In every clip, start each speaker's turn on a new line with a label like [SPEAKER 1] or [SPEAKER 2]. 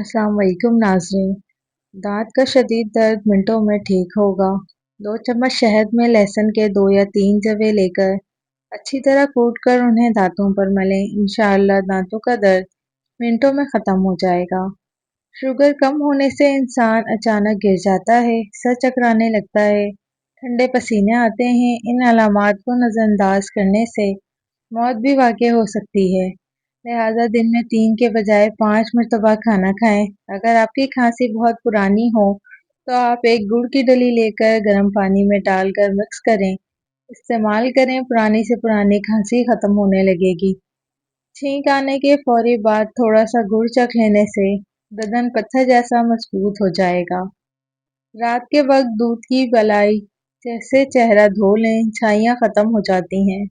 [SPEAKER 1] अस्सलाम वालेकुम नाज़रीन। दांत का शदीद दर्द मिनटों में ठीक होगा। 2 चम्मच शहद में लहसुन के 2 या 3 जवे लेकर अच्छी तरह कूट कर उन्हें दांतों पर मलें। इंशाअल्लाह दांतों का दर्द मिनटों में ख़त्म हो जाएगा। शुगर कम होने से इंसान अचानक गिर जाता है, सर चकराने लगता है, ठंडे पसीने आते हैं। इन अलामात को नज़रअंदाज करने से मौत भी वाक़ई हो सकती है। लिहाजा दिन में 3 के बजाय 5 मरतबा खाना खाएं। अगर आपकी खांसी बहुत पुरानी हो तो आप एक गुड़ की डली लेकर गर्म पानी में डालकर मिक्स करें, इस्तेमाल करें। पुरानी से पुरानी खांसी ख़त्म होने लगेगी। छींक आने के फौरी बाद थोड़ा सा गुड़ चख लेने से बदन पत्थर जैसा मजबूत हो जाएगा। रात के वक्त दूध की मलाई जैसे चेहरा धो लें, छाइयाँ ख़त्म हो जाती हैं।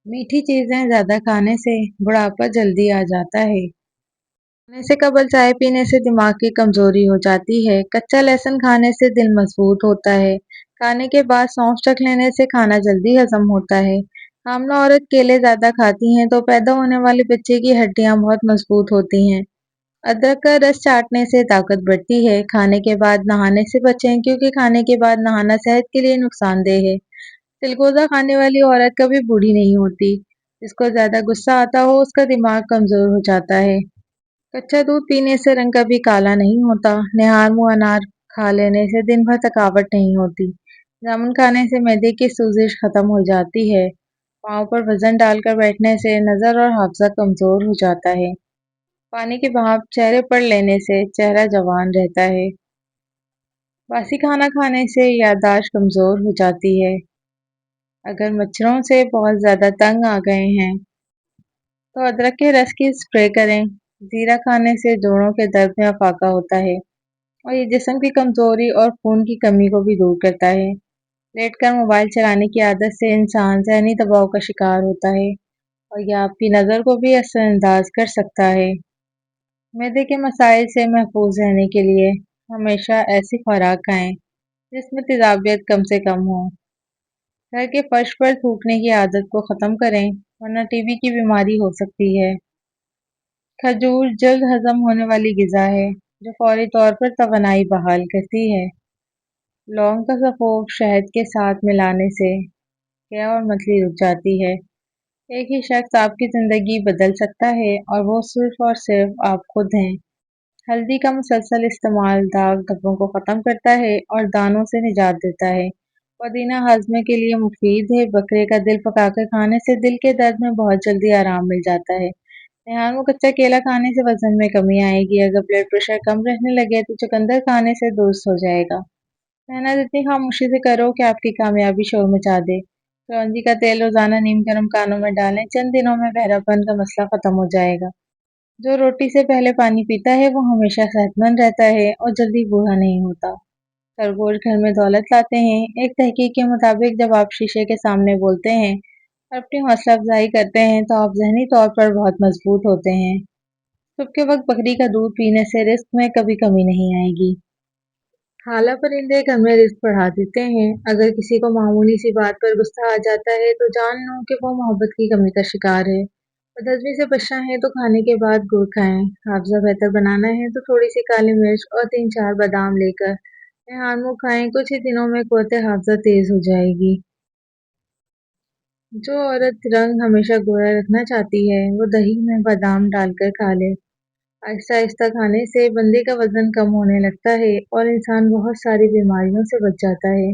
[SPEAKER 1] मीठी चीज़ें ज़्यादा खाने से बुढ़ापा जल्दी आ जाता है। सोने से कबल चाय पीने से दिमाग की कमजोरी हो जाती है। कच्चा लहसुन खाने से दिल मजबूत होता है। खाने के बाद सौंफ चख लेने से खाना जल्दी हजम होता है। हामला औरत केले ज़्यादा खाती हैं तो पैदा होने वाले बच्चे की हड्डियां बहुत मजबूत होती हैं। अदरक का रस चाटने से ताकत बढ़ती है। खाने के बाद नहाने से बचें क्योंकि खाने के बाद नहाना सेहत के लिए नुकसानदेह है। तिलगोज़ा खाने वाली औरत कभी बूढ़ी नहीं होती। जिसको ज़्यादा गुस्सा आता हो उसका दिमाग कमज़ोर हो जाता है। कच्चा दूध पीने से रंग कभी काला नहीं होता। निहार मुँह अनार खा लेने से दिन भर थकावट नहीं होती। जामुन खाने से मैदे की सूजिश खत्म हो जाती है। पाँव पर वजन डालकर बैठने से नज़र और हाफजा कमज़ोर हो जाता है। पानी की भाप चेहरे पर लेने से चेहरा जवान रहता है। बासी खाना खाने से याददाश्त कमज़ोर हो जाती है। अगर मच्छरों से बहुत ज़्यादा तंग आ गए हैं तो अदरक के रस की स्प्रे करें। जीरा खाने से जोड़ों के दर्द में अफाका होता है और ये जिस्म की कमज़ोरी और खून की कमी को भी दूर करता है। लेटकर मोबाइल चलाने की आदत से इंसान ज़हनी दबाव का शिकार होता है और यह आपकी नज़र को भी असरअंदाज कर सकता है। मैदे के मसाइल से महफूज रहने के लिए हमेशा ऐसी खुराक खाएं जिसमें तेज़ाबियत कम से कम हो। घर के फर्श पर थूकने की आदत को ख़त्म करें वरना टीबी की बीमारी हो सकती है। खजूर जल्द हजम होने वाली ग़िज़ा है जो फौरी तौर पर तवानाई बहाल करती है। लौंग का सफ़ोग शहद के साथ मिलाने से क्या और मतली रुक जाती है। एक ही शख्स आपकी ज़िंदगी बदल सकता है और वो सिर्फ़ और सिर्फ आप खुद हैं। हल्दी का मुसलसल इस्तेमाल दाग धब्बों को ख़त्म करता है और दानों से निजात देता है। पुदीना हाजमे के लिए मुफीद है। बकरे का दिल पकाकर खाने से दिल के दर्द में बहुत जल्दी आराम मिल जाता है। रेहान को कच्चा केला खाने से वजन में कमी आएगी। अगर ब्लड प्रेशर कम रहने लगे तो चुकंदर खाने से दुरुस्त हो जाएगा। मेहनत इतनी खामोशी से करो कि आपकी कामयाबी शोर मचा दे। कलौंजी का तेल रोजाना नीम गर्म कानों में डालें, चंद दिनों में बहरापन का मसला खत्म हो जाएगा। जो रोटी से पहले पानी पीता है वो हमेशा सेहतमंद रहता है और जल्दी बूढ़ा नहीं होता। खरगोश घर में दौलत लाते हैं। एक तहकीक के मुताबिक जब आप शीशे के सामने बोलते हैं और अपनी हौसला अफजाई करते हैं तो आप जहनी तौर पर बहुत मजबूत होते हैं। सुबह के वक्त बकरी का दूध पीने से रिस्क में कभी कमी नहीं आएगी। खाला परिंदे घर में रिस्क बढ़ा देते हैं। अगर किसी को मामूली सी बात पर गुस्सा आ जाता है तो जान लो कि वो मोहब्बत की कमी का शिकार है। बदहजमी से बचना है तो खाने के बाद गुड़ खाएं। हाफजा बेहतर बनाना है तो थोड़ी सी काली मिर्च और 3-4 बादाम लेकर रेहान मुँह खाएं। कुछ ही दिनों में कुव्वत हाफजा तेज हो जाएगी। जो औरत रंग हमेशा गोरा रखना चाहती है वो दही में बादाम डालकर खा ले। आहिस्ता आहिस्ता खाने से बंदे का वजन कम होने लगता है और इंसान बहुत सारी बीमारियों से बच जाता है।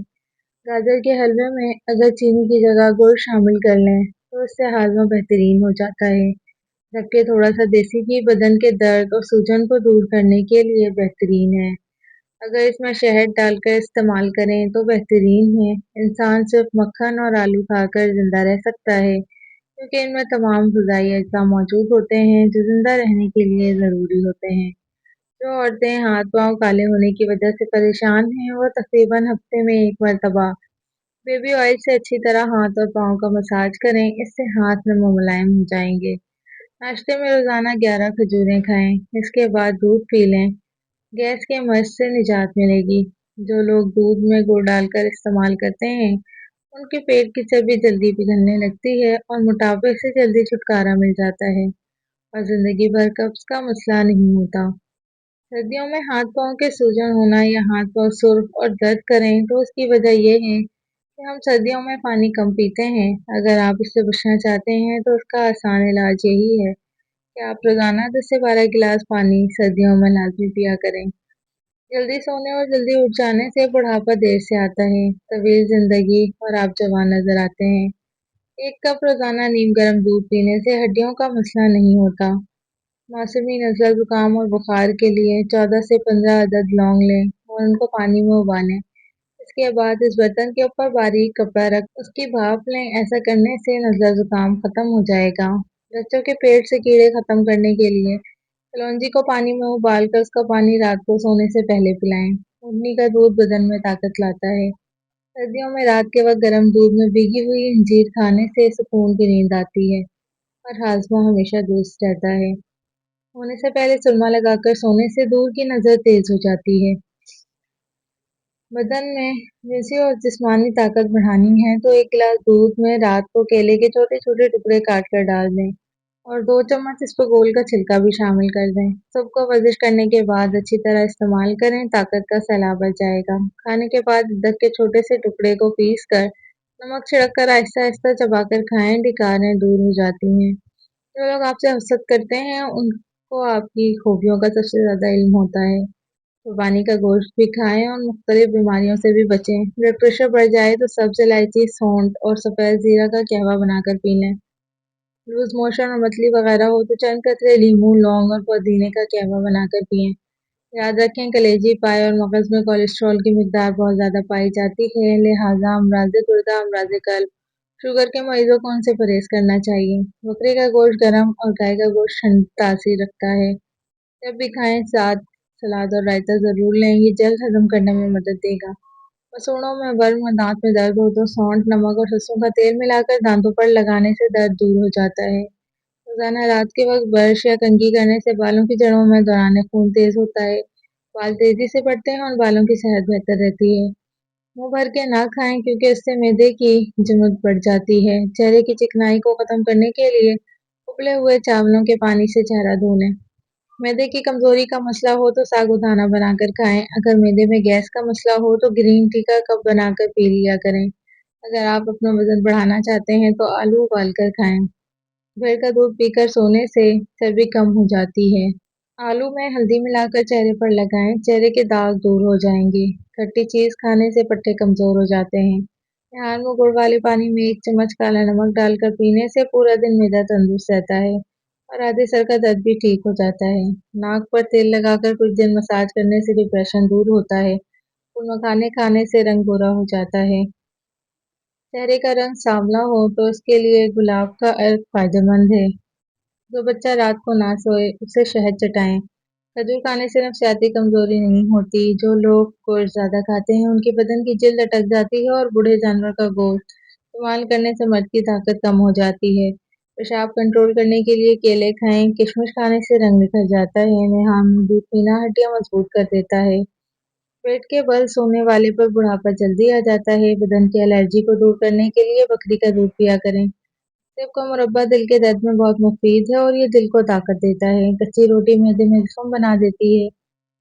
[SPEAKER 1] गाजर के हलवे में अगर चीनी की जगह गुड़ शामिल कर लें तो इससे हाजमा बेहतरीन हो जाता है। जबकि थोड़ा सा देसी घी बदन के दर्द और सूजन को दूर करने के लिए बेहतरीन है। अगर इसमें शहद डालकर इस्तेमाल करें तो बेहतरीन है। इंसान सिर्फ मक्खन और आलू खाकर जिंदा रह सकता है क्योंकि इनमें तमाम ग़िज़ाई अज्जा मौजूद होते हैं जो जिंदा रहने के लिए ज़रूरी होते हैं। जो औरतें हाथ पाँव काले होने की वजह से परेशान हैं वो तकरीबन हफ्ते में 1 मरतबा बेबी ऑयल से अच्छी तरह हाथ और पाँव का मसाज करें। इससे हाथ नम और मुलायम हो जाएंगे। नाश्ते में रोज़ाना 11 खजूरें खाएं। इसके बाद दूध पी लें। गैस के मर्ज से निजात मिलेगी। जो लोग दूध में गुड़ डालकर इस्तेमाल करते हैं उनके पेट की चर्बी जल्दी पिघलने लगती है और मोटापे से जल्दी छुटकारा मिल जाता है और जिंदगी भर कब्ज का मसला नहीं होता। सर्दियों में हाथ पाँव के सूजन होना या हाथ पाँव सुर्ख और दर्द करें तो उसकी वजह ये है कि हम सर्दियों में पानी कम पीते हैं। अगर आप इससे बचना चाहते हैं तो उसका आसान इलाज यही है कि आप रोज़ाना 10 से 12 गिलास पानी सर्दियों में लाज़मी पिया करें। जल्दी सोने और जल्दी उठ जाने से बुढ़ापा देर से आता है, तवील ज़िंदगी और आप जवान नज़र आते हैं। 1 कप रोज़ाना नीम गर्म दूध पीने से हड्डियों का मसला नहीं होता। मौसमी नज़ला ज़ुकाम और बुखार के लिए 14 से 15 अदद लौंग लें और उनको पानी में उबालें। इसके बाद इस बर्तन के ऊपर बारीक कपड़ा रख उसकी भाप लें। ऐसा करने से नज़ला ज़ुकाम ख़त्म हो जाएगा। बच्चों के पेट से कीड़े ख़त्म करने के लिए कलौंजी को पानी में उबाल कर उसका पानी रात को सोने से पहले पिलाएं। ऊँटनी का दूध बदन में ताकत लाता है। सर्दियों में रात के वक्त गर्म दूध में भीगी हुई अंजीर खाने से सुकून की नींद आती है और हाजमा हमेशा दुरुस्त रहता है। सोने से पहले सुरमा लगाकर सोने से दूर की नज़र तेज हो जाती है। बदन में जिनसी और जिस्मानी ताकत बढ़ानी है तो 1 गिलास दूध में रात को केले के छोटे-छोटे टुकड़े काट कर डाल दें और 2 चम्मच इस पर गोल का छिलका भी शामिल कर दें। सबको वर्जिश करने के बाद अच्छी तरह इस्तेमाल करें, ताकत का सैलाब आ जाएगा। खाने के बाद अदरक के छोटे से टुकड़े को पीस कर नमक छिड़क कर आहिस्ता-आहिस्ता चबाकर खाएं, डकारें दूर हो जाती हैं। जो लोग आपसे हसद करते हैं उनको आपकी खूबियों का सबसे ज़्यादा इल्म होता है। कुर्बानी का गोश्त भी खाएं और मुख्तलिफ बीमारियों से भी बचें। ब्लड प्रेशर बढ़ जाए तो सब्ज़ इलायची, सौंठ और सफ़ेद ज़ीरा का कहवा बनाकर पी लें। लूज़ मोशन और मतली वगैरह हो तो चंद कतरे लीमू, लौंग और पुदीने का कहवा बनाकर पिएं। याद रखें, कलेजी, पाए और मगज़ में कोलेस्ट्रॉल की मिकदार बहुत ज़्यादा पाई जाती है, लिहाजा अमराज़ गुर्दा, अमराज़ कल्ब, शुगर के मरीजों को उनसे परहेज़ करना चाहिए। बकरी का गोश्त गर्म और गाय का गोश्त ठंडी तासीर रखता है। जब भी खाएं साथ सलाद और रायता ज़रूर लें, ये जल्द हज़म करने में मदद देगा। मसूड़ों में बर्म और दांत में दर्द हो तो सौंठ, नमक और सरसों का तेल मिलाकर दांतों पर लगाने से दर्द दूर हो जाता है। रोज़ाना रात के वक्त ब्रश या कंघी करने से बालों की जड़ों में दौरान खून तेज़ होता है, बाल तेज़ी से बढ़ते हैं और बालों की सेहत बेहतर रहती है। मुँह भर के ना खाएं क्योंकि इससे मैदे की जमत बढ़ जाती है। चेहरे की चिकनाई को ख़त्म करने के लिए उबले हुए चावलों के पानी से चेहरा धो लें। मैदे की कमज़ोरी का मसला हो तो साबूदाना बनाकर खाएं। अगर मैदे में गैस का मसला हो तो ग्रीन टी का कप बनाकर पी लिया करें। अगर आप अपना वज़न बढ़ाना चाहते हैं तो आलू उबाल कर खाएं। भेड़ का दूध पीकर सोने से चर्बी कम हो जाती है। आलू में हल्दी मिलाकर चेहरे पर लगाएं, चेहरे के दाग दूर हो जाएंगे। खट्टी चीज़ खाने से पट्टे कमज़ोर हो जाते हैं। बिहार में गुड़ वाले पानी में 1 चम्मच काला नमक डालकर पीने से पूरा दिन मैदा तंदुरुस्त रहता है और आधे सर का दर्द भी ठीक हो जाता है। नाक पर तेल लगाकर कुछ दिन मसाज करने से डिप्रेशन दूर होता है। फूल मखाने खाने से रंग गोरा हो जाता है। चेहरे का रंग सांवला हो तो इसके लिए गुलाब का अर्क फायदेमंद है। जो बच्चा रात को ना सोए उसे शहद चटाएं। खजूर खाने से नफसियाती कमजोरी नहीं होती। जो लोग गोश्त ज्यादा खाते हैं उनके बदन की जल्द अटक जाती है और बूढ़े जानवर का गोश्त इस्तेमाल करने से मर्द की ताकत कम हो जाती है। पेशाब कंट्रोल करने के लिए केले खाएं। किशमिश खाने से रंग निखर जाता है। मेहा में दूध पीना हड्डियां मजबूत कर देता है। पेट के बल सोने वाले पर बुढ़ापा जल्दी आ जाता है। बदन की एलर्जी को दूर करने के लिए बकरी का दूध पिया करें। सेब का मुरब्बा दिल के दर्द में बहुत मुफीद है और ये दिल को ताकत देता है। कच्ची रोटी मैदे में जख्म बना देती है।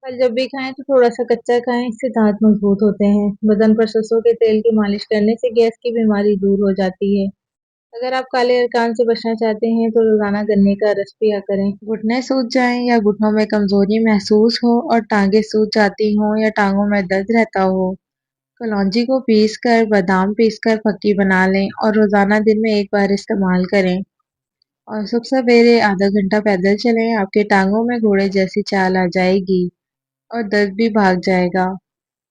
[SPEAKER 1] फल जब भी खाएं तो थोड़ा सा कच्चा खाएं, इससे दांत मजबूत होते हैं। बदन पर सरसों के तेल की मालिश करने से गैस की बीमारी दूर हो जाती है। अगर आप काले अरकान से बचना चाहते हैं तो रोजाना गन्ने का रस पिया करें। घुटने सूज जाएं या घुटनों में कमजोरी महसूस हो और टांगे सूज जाती हों या टांगों में दर्द रहता हो, कलौंजी को पीसकर बादाम पीसकर फक्की बना लें और रोजाना दिन में 1 बार इस्तेमाल करें। और सुबह सवेरे आधा घंटा पैदल चलें, आपके टांगों में घोड़े जैसी चाल आ जाएगी और दर्द भी भाग जाएगा।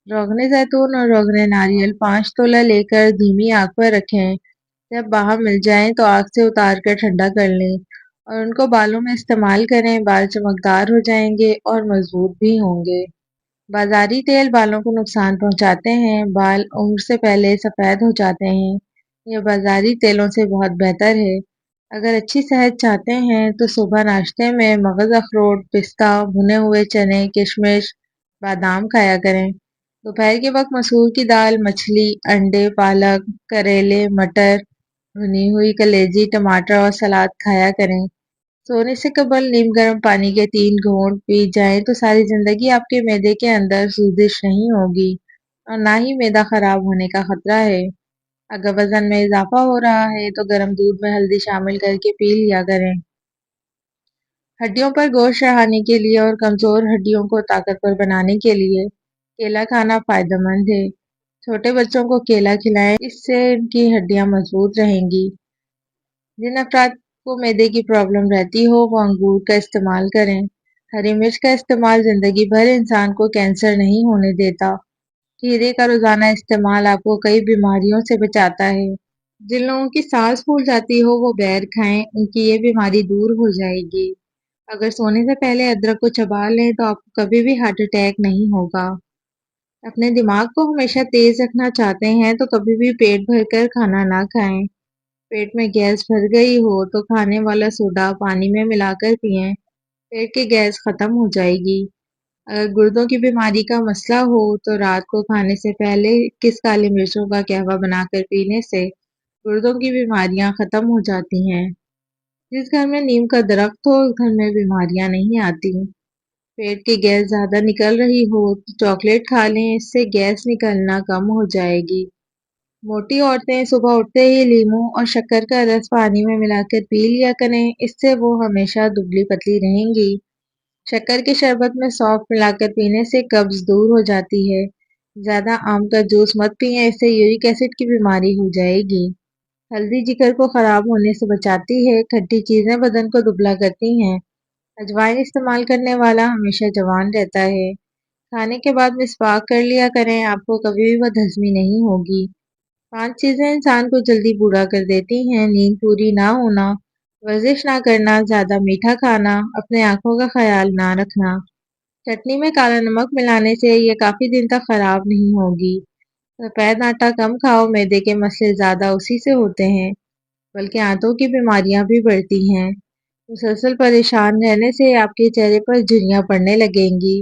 [SPEAKER 1] रोगने जैतून और रोगने नारियल 5 तोला लेकर धीमी आंख पर रखें। जब बाहर मिल जाएं तो आग से उतार कर ठंडा कर लें और उनको बालों में इस्तेमाल करें। बाल चमकदार हो जाएंगे और मजबूत भी होंगे। बाजारी तेल बालों को नुकसान पहुंचाते हैं। बाल उम्र से पहले सफेद हो जाते हैं। यह बाजारी तेलों से बहुत बेहतर है। अगर अच्छी सेहत चाहते हैं तो सुबह नाश्ते में मगज, अखरोट, पिस्ता, भुने हुए चने, किशमिश, बादाम खाया करें। दोपहर के वक्त मसूर की दाल, मछली, अंडे, पालक, करेले, मटर, भुनी हुई कलेजी, टमाटर और सलाद खाया करें। सोने से कबल नीम गर्म पानी के 3 घूंट पी जाएं तो सारी जिंदगी आपके मैदे के अंदर सूजिश नहीं होगी और ना ही मैदा खराब होने का खतरा है। अगर वजन में इजाफा हो रहा है तो गर्म दूध में हल्दी शामिल करके पी लिया करें। हड्डियों पर गोश्त चढ़ाने के लिए और कमजोर हड्डियों को ताकतवर बनाने के लिए केला खाना फायदेमंद है। छोटे बच्चों को केला खिलाएं, इससे इनकी हड्डियां मजबूत रहेंगी। जिन अफराद को मैदे की प्रॉब्लम रहती हो वो अंगूर का इस्तेमाल करें। हरी मिर्च का इस्तेमाल जिंदगी भर इंसान को कैंसर नहीं होने देता। खीरे का रोजाना इस्तेमाल आपको कई बीमारियों से बचाता है। जिन लोगों की सांस फूल जाती हो वो बेर खाएं, उनकी ये बीमारी दूर हो जाएगी। अगर सोने से पहले अदरक को चबा लें तो आपको कभी भी हार्ट अटैक नहीं होगा। अपने दिमाग को हमेशा तेज रखना चाहते हैं तो कभी भी पेट भरकर खाना ना खाएं। पेट में गैस भर गई हो तो खाने वाला सोडा पानी में मिलाकर पिएं, पेट की गैस खत्म हो जाएगी। अगर गुर्दों की बीमारी का मसला हो तो रात को खाने से पहले किस काली मिर्चों का कहवा बनाकर पीने से गुर्दों की बीमारियां खत्म हो जाती हैं। जिस घर में नीम का दरख्त हो उस घर में बीमारियां नहीं आती। पेट की गैस ज्यादा निकल रही हो तो चॉकलेट खा लें, इससे गैस निकलना कम हो जाएगी। मोटी औरतें सुबह उठते ही लीमू और शक्कर का रस पानी में मिलाकर पी लिया करें, इससे वो हमेशा दुबली पतली रहेंगी। शक्कर के शरबत में सौंफ मिलाकर पीने से कब्ज दूर हो जाती है। ज्यादा आम का जूस मत पिएं, इससे यूरिक एसिड की बीमारी हो जाएगी। हल्दी जिगर को खराब होने से बचाती है, खट्टी चीजें बदन को दुबला करती हैं। अजवाइन इस्तेमाल करने वाला हमेशा जवान रहता है। खाने के बाद मिसवाक कर लिया करें, आपको कभी भी बदहजमी नहीं होगी। 5 चीजें इंसान को जल्दी बूढ़ा कर देती हैं: नींद पूरी ना होना, वर्जिश ना करना, ज्यादा मीठा खाना, अपने आंखों का ख्याल ना रखना। चटनी में काला नमक मिलाने से ये काफी दिन तक खराब नहीं होगी। सफेद आटा कम खाओ, मैदे के मसले ज्यादा उसी से होते हैं, बल्कि आंतों की बीमारियां भी बढ़ती हैं। मुसलसल परेशान रहने से आपके चेहरे पर झुर्रियां पड़ने लगेंगी,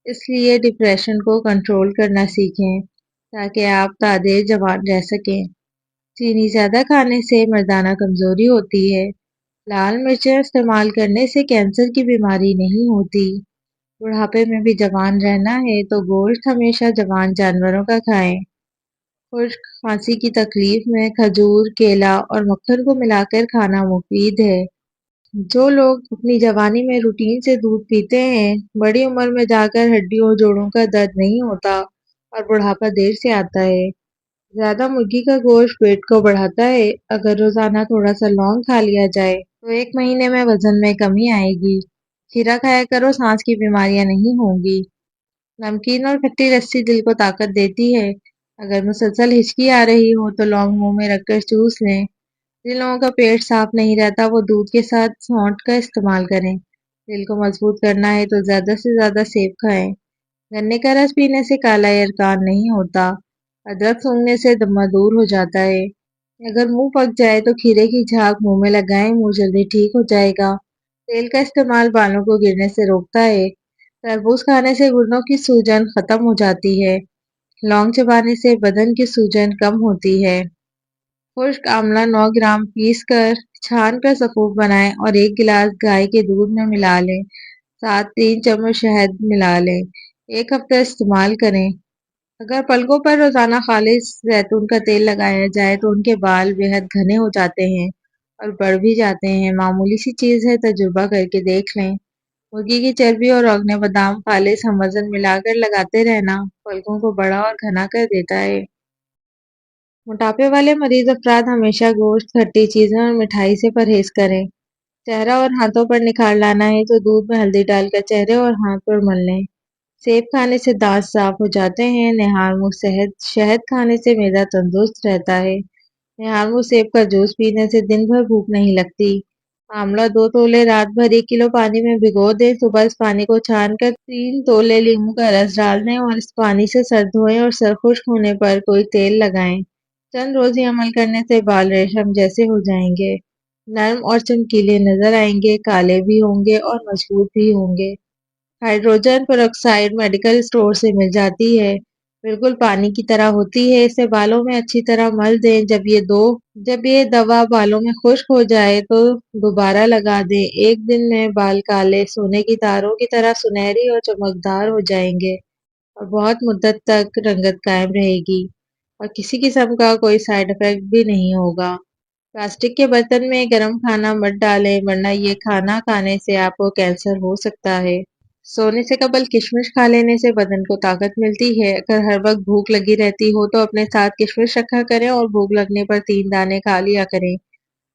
[SPEAKER 1] इसलिए डिप्रेशन को कंट्रोल करना सीखें ताकि आप तादेर जवान रह सकें। चीनी ज्यादा खाने से मर्दाना कमजोरी होती है। लाल मिर्चें इस्तेमाल करने से कैंसर की बीमारी नहीं होती। बुढ़ापे में भी जवान रहना है तो गोश्त हमेशा जवान जानवरों का खाएं। खुश्क खांसी की तकलीफ में खजूर, केला और मक्खन को मिलाकर खाना मुफीद है। जो लोग अपनी जवानी में रूटीन से दूध पीते हैं, बड़ी उम्र में जाकर हड्डियों जोड़ों का दर्द नहीं होता और बुढ़ापा देर से आता है। ज्यादा मुर्गी का गोश्त पेट को बढ़ाता है। अगर रोजाना थोड़ा सा लौंग खा लिया जाए तो 1 महीने में वजन में कमी आएगी। खीरा खाया करो, सांस की बीमारियां नहीं होंगी। नमकीन और खट्टी लस्सी दिल को ताकत देती है। अगर मुसलसल हिचकी आ रही हो तो लौंग मुंह में रखकर चूस लें। जिन लोगों का पेट साफ नहीं रहता वो दूध के साथ सौंठ का इस्तेमाल करें। दिल को मजबूत करना है तो ज्यादा से ज्यादा सेब खाएं। गन्ने का रस पीने से काला यरकान नहीं होता। अदरक सूंघने से दमा दूर हो जाता है। अगर मुंह पक जाए तो खीरे की झाग मुंह में लगाएं, मुंह जल्दी ठीक हो जाएगा। तेल का इस्तेमाल बालों को गिरने से रोकता है। तरबूज खाने से गुर्दों की सूजन खत्म हो जाती है। लौंग चबाने से बदन की सूजन कम होती है। खुश्क आंवला 9 ग्राम पीस कर छान कर सफूफ बनाएं और 1 गिलास गाय के दूध में मिला लें। साथ 3 चम्मच शहद मिला लें। 1 हफ्ता इस्तेमाल करें। अगर पलकों पर रोजाना खालिस जैतून का तेल लगाया जाए तो उनके बाल बेहद घने हो जाते हैं और बढ़ भी जाते हैं। मामूली सी चीज है, तजुर्बा करके देख लें। मुर्गी की चर्बी और रोगने बादाम खालिस हम वजन मिलाकर लगाते रहना पलकों को बड़ा और घना कर देता है। मोटापे वाले मरीज अफराद हमेशा गोश्त, खट्टी चीजें और मिठाई से परहेज करें। चेहरा और हाथों पर निखार लाना है तो दूध में हल्दी डालकर चेहरे और हाथ पर मल लें। सेब खाने से दांत साफ हो जाते हैं। निहार मुँह शहद शहद खाने से मैदा तंदुरुस्त रहता है। निहार मुँह सेब का जूस पीने से दिन भर भूख नहीं लगती। आंवला 2 तोले रात भर 1 किलो पानी में भिगो दें। सुबह इस पानी को छान कर 3 तोले नींबू का रस डाल दें और इस पानी से सर धोएं और सर खुश्क होने पर कोई तेल लगाएं। चंद रोज ही अमल करने से बाल रेशम जैसे हो जाएंगे, नरम और चमकीले नजर आएंगे, काले भी होंगे और मजबूत भी होंगे। हाइड्रोजन पेरोक्साइड मेडिकल स्टोर से मिल जाती है। بالकुल पानी की तरह होती है। इसे बालों में अच्छी तरह मल दें। जब ये दवा बालों में खुश्क हो जाए तो दोबारा लगा दें। एक दिन में बाल काले सोने की तारों की तरह सुनहरी और चमकदार हो जाएंगे और बहुत मुद्दत तक रंगत कायम रहेगी और किसी किस्म का कोई साइड इफेक्ट भी नहीं होगा। प्लास्टिक के बर्तन में गरम खाना मत डालें वरना ये खाना खाने से आपको कैंसर हो सकता है। सोने से कबल किशमिश खा लेने से बदन को ताकत मिलती है। अगर हर वक्त भूख लगी रहती हो तो अपने साथ किशमिश रखा करें और भूख लगने पर 3 दाने खा लिया करें।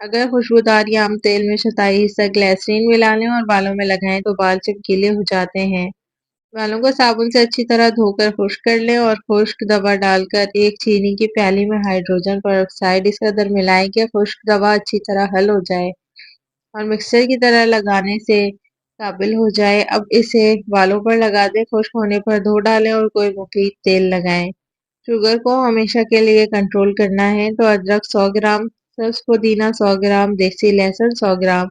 [SPEAKER 1] अगर खुशबूदार या आम तेल में शताई हिस्सा ग्लिसरीन मिला लें और बालों में लगाएं तो बाल चमकीले हो जाते हैं। बालों को साबुन से अच्छी तरह धोकर खुश्क कर लें और खुश्क दवा डालकर एक चीनी की प्याली में हाइड्रोजन पर इस कदर मिलाएं कि खुश्क दवा अच्छी तरह हल हो जाए और मिक्सर की तरह लगाने से काबिल हो जाए। अब इसे बालों पर लगा दें, खुश्क होने पर धो डालें और कोई मुफीद तेल लगाएं। शुगर को हमेशा के लिए कंट्रोल करना है तो अदरक 100 ग्राम, सब्ज पुदीना 100 ग्राम, देसी लहसुन 100 ग्राम,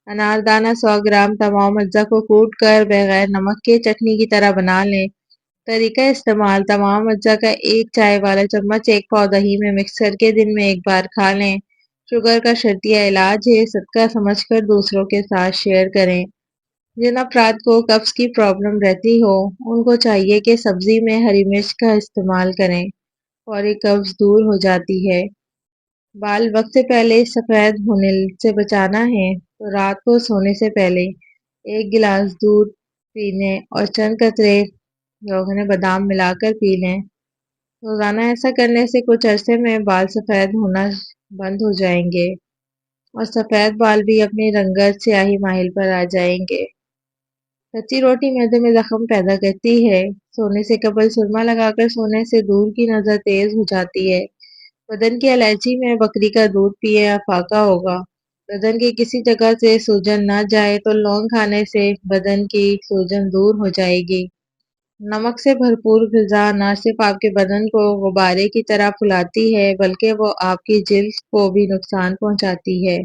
[SPEAKER 1] अनारदाना 100 ग्राम, तमाम अज्जा को कूट कर बगैर नमक के चटनी की तरह बना लें। तरीका इस्तेमाल: तमाम अज्जा का एक चाय वाला चम्मच एक पाव दही में मिक्स करके दिन में एक बार खा लें। शुगर का शर्तिया इलाज है, सदका समझकर दूसरों के साथ शेयर करें। जिन अफराद को कब्ज की प्रॉब्लम रहती हो उनको चाहिए कि सब्जी में हरी मिर्च का इस्तेमाल करें और ये कब्ज दूर हो जाती है। बाल वक्त से पहले सफ़ेद होने से बचाना है तो रात को सोने से पहले 1 गिलास दूध पीने और चंद कतरे रोगन बादाम मिलाकर पी लें। रोजाना ऐसा करने से कुछ अरसे में बाल सफ़ेद होना बंद हो जाएंगे और सफ़ेद बाल भी अपनी रंगत स्याही माहिल पर आ जाएंगे। कच्ची रोटी मैदे में जख्म पैदा करती है। सोने से कबल सुरमा लगाकर सोने से दूर की नज़र तेज हो जाती है। बदन की एलर्जी में बकरी का दूध पिए या फाका होगा। बदन की किसी जगह से सूजन न जाए तो लौंग खाने से बदन की सूजन दूर हो जाएगी। नमक से भरपूर ग़िज़ा न सिर्फ आपके बदन को गुब्बारे की तरह फुलाती है बल्कि वो आपकी जिल्द को भी नुकसान पहुंचाती है।